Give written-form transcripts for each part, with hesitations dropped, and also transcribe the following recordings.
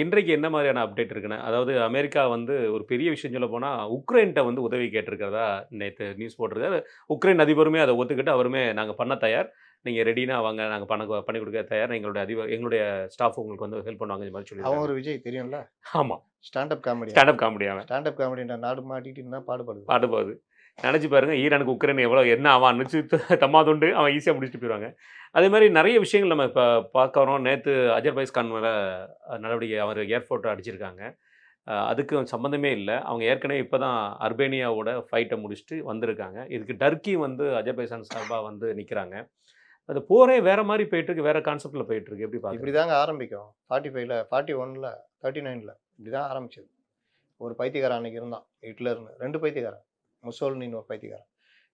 இன்றைக்கு என்ன மாதிரியான அப்டேட் இருக்குண்ணே? அதாவது அமெரிக்கா வந்து ஒரு பெரிய விஷயம் சொல்லப்போனா, உக்ரைன்ட்ட வந்து உதவி கேட்டிருக்கிறதா நேத்து நியூஸ் போட்டிருக்காரு. உக்ரைன் அதிபருமே அத ஒத்துக்கிட்டு அவருமே நாங்க பண்ண தயார். நீங்க ரெடினா வாங்க. நாங்க பண்ணி குடுக்க தயார். எங்களுடைய ஸ்டாஃப் உங்களுக்கு வந்து ஹெல்ப் பண்ணுவாங்க. இந்த மாரி அவன் சொல்லியிருக்காங்க. ஒரு விஜய் தெரியும்ல? ஆமா. ஸ்டாண்ட் அப் காமெடி ஸ்டாண்ட் அவன். அப் காமெடி அவன். ஸ்டாண்ட் அப் காமெடின்ற நாடு மாட்டிட்டு என்ன பாடுபடுது? பாட்டு போகுது. நெனச்சு பாருங்க ஈரானுக்கு உக்ரைன் எவ்வளோ என்ன அவன் அனுச்சு தம்மாதுண்டு அவன் ஈஸியா முடிச்சுட்டு போயிருவாங்க. அதே மாரி நெறைய விஷயங்கள் நம்ம இப்ப பார்க்குறோம். நேத்து அஜர்பைஜான் மேல நடவடிக்கை அவர் ஏர்போர்ட்ட அடிச்சிருக்காங்க. அதுக்கும் சம்மந்தமே இல்ல. அவங்க ஏற்கனவே இப்ப தான் அர்பேனியாவோட ஃபைட்ட முடிச்சுட்டு வந்திருக்காங்க. இதுக்கு டர்க்கி வந்து அஜர்பைஜான் சார்பா வந்து நிக்கிறாங்க. அந்த போரே வேற மாரி போயிட்டுருக்கு. வேற கான்செப்ட்ல போயிட்டுருக்கு. எப்படி பார்க்குறீங்க? இப்படிதாங்க ஆரம்பிக்கும். 45ல 41ல 39ல இப்படிதான் ஆரம்பிச்சது. ஒரு பைத்தியக்காரன் அன்னைக்கு இருந்தான். ஹிட்லர்ன்னு. 2 பைத்தியக்காரன். முசோலினின்னு ஒரு பைத்தியக்காரன்.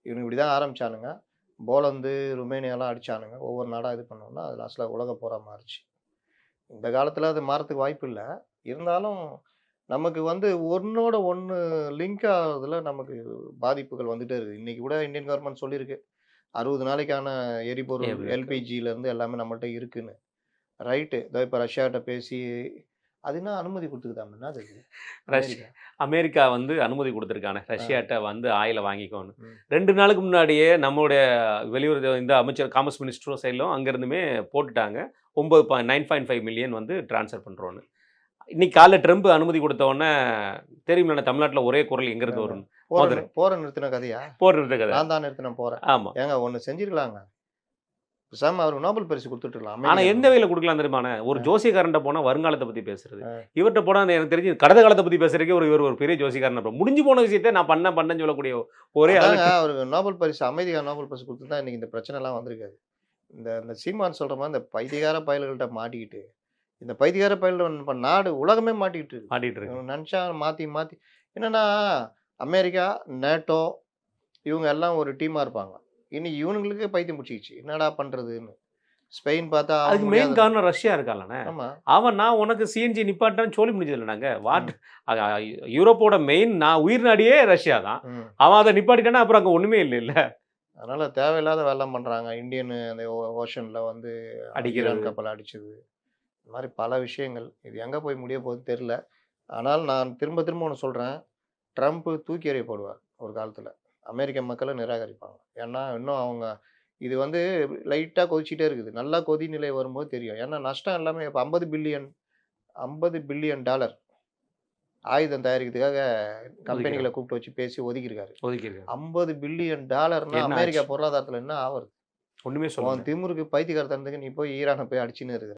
இவனுங்க இப்படிதான் ஆரம்பிச்சானுங்க. போலந்து, ருமேனியாலாம் அடிச்சானுங்க. ஒவ்வொரு நாடா இது பண்ணோம்னா, அது லாஸ்ட்ல உலக போரா மாறுச்சு. இந்த காலத்துல அது மாறத்துக்கு வாய்ப்பு இல்ல. இருந்தாலும் நமக்கு வந்து ஒண்ணோட ஒண்ணு லிங்க் ஆகுறதுல நமக்கு பாதிப்புகள் வந்துட்டே இருக்கு. இன்னைக்கு கூட இந்தியன் கவர்ன்மெண்ட் சொல்லியிருக்கு. 60 நாளைக்கான எரிபொருள் எல்பிஜில இருந்து எல்லாமே நம்மள்ட்ட இருக்குன்னு. ரைட்டு. இதோ இப்ப ரஷ்யாட்ட பேசி அது என்ன அனுமதி குடுத்துருக்குதாம். என்னது இது? Rush America. அமெரிக்கா வந்து அனுமதி குடுத்துருக்கானே, ஆ. ரஷ்யாட்ட வந்து ஆயில வாங்கிக்கோன்னு. ம். 2 நாளுக்கு முன்னாடியே நம்முடைய வெளியுறவு இந்த அமைச்சர் காமர்ஸ் மினிஸ்டரும் சைட்லும் அங்கருந்துமே போட்டுட்டாங்க. 9.5 மில்லியன் வந்து ட்ரான்ஸ்ஃபர் பண்றோம்ன்னு. இன்னைக்கு காலைல ட்ரம்ப் அனுமதி குடுத்த உடனே தெரியும்லண்ணே தமிழ்நாட்டுல ஒரே குரல் எங்கருந்து அதான். வரும்ன்னு. மதுரை. போர நிறுத்தின கதையா? போர் நிறுத்த கதை. நான் தான் நிறுத்தினேன் போர. ஆமா. ஏங்க ஒண்ணு செஞ்சிருக்கலாங்க. பேசாம அவருக்கு நோபல் பரிசு குடுத்துட்டுருக்கலாம். ஆனா அமைதியா எந்த வகையில குடுக்கலாம் தெரியுமாண்ணே? ஒரு அ, ஜோசியக்காரன்ட்ட போனா வருங்காலத்த பத்தி பேசுறது. அ. இவர்ட்ட போனா எனக்கு தெரிஞ்சு கடந்த காலத்த பத்தி பேசுறதுக்கே இவர் ஒரு பெரிய ஜோசியக்காரன். முடிஞ்சு போன விஷயத்த நான் பண்ணேன்னு சொல்லக்கூடிய ஒரே ஆளு அதாங்க அவருக்கு நோபல் பரிசு அமைதிக்கான நோபல் பரிசு குடுத்துருந்தா இன்னைக்கு இந்த பிரச்சனைலாம் வந்திருக்காது. இந்த இந்த சீமான் சொல்ற மாரி இந்த பைத்தியக்கார பயல்கள்ட்ட மாட்டிக்கிட்டு, இந்த பைத்தியக்கார பயல்கள் இப்ப நாடு உலகமே மாட்டிக்கிட்டு இருக்கு. மாட்டிட்டு இருக்கு. இவங்க நெனச்சா மாத்தி மாத்தி என்னன்னா அமெரிக்கா, நேட்டோ இவங்க எல்லாம் ஒரு டீமா இருப்பாங்க. இன்னைக்கு இவனுங்களுக்கே பைத்தியம் புடிச்சுக்கிச்சு. என்னடா பண்றதுன்னு. ஸ்பெயின் பார்த்தா அவன் அதுக்கு மெயின் முடியாதுன்னு. காரணம் ரஷ்யா இருக்கான்லண்ணே. ஆமா. நான் உனக்கு சிஎன்ஜி நிப்பாட்டுறேன்னு சொல்லி முடிஞ்சதில்லனாங்க. ம், அ அ யூரோப்போட மெயின் உயிர் நாடியே ரஷ்யா தான். ம். அவன் அத நிப்பாட்டிட்டான்னா அப்புறம் அங்க ஒண்ணுமே இல்லைல்ல. அதனால தேவையில்லாத வேலைலாம் பண்றாங்க. இந்தியன் அந்த ஓஷன்ல வந்து அடிக்கிறது. ஈரான் கப்பல அடிச்சது. இந்த மாரி பல விஷயங்கள். இது எங்க போய் முடிய போகுதுன்னு தெரியல. ஆனால் நான் திரும்ப திரும்ப ஒண்ணு சொல்றேன். ட்ரம்ப் தூக்கி எறியப்படுவார் ஒரு காலத்துல. அமெரிக்க மக்களும் நிராகரிப்பாங்க. ஏன்னா, இன்னும் அவங்க இது வந்து லைட்டா கொதிச்சுட்டே இருக்குது. நல்லா கொதிநிலை வரும்போது தெரியும். ஏன்னா, நஷ்டம் எல்லாமே இப்ப 50 பில்லியன் டாலர் ஆயுதம் தயாரிக்கிறதுக்காக கம்பெனிகள ஒதுக்கிடுவான். கூப்பிட்டு வச்சு பேசி ஒதுக்கியிருக்காரு. ஒதுக்கிருக்காங்க. 50 பில்லியன் டாலர்னா என்ன அமெரிக்கா ஆச்சு? பொருளாதாரத்துல என்ன ஆவுறது? ஒண்ணுமே சொல்ல உன் முடியாது. திமிருக்கு பைத்தியக்காரத்தனத்துக்கு நீ போய் ஈரான போய் அடிச்சுன்னு இருக்கிற.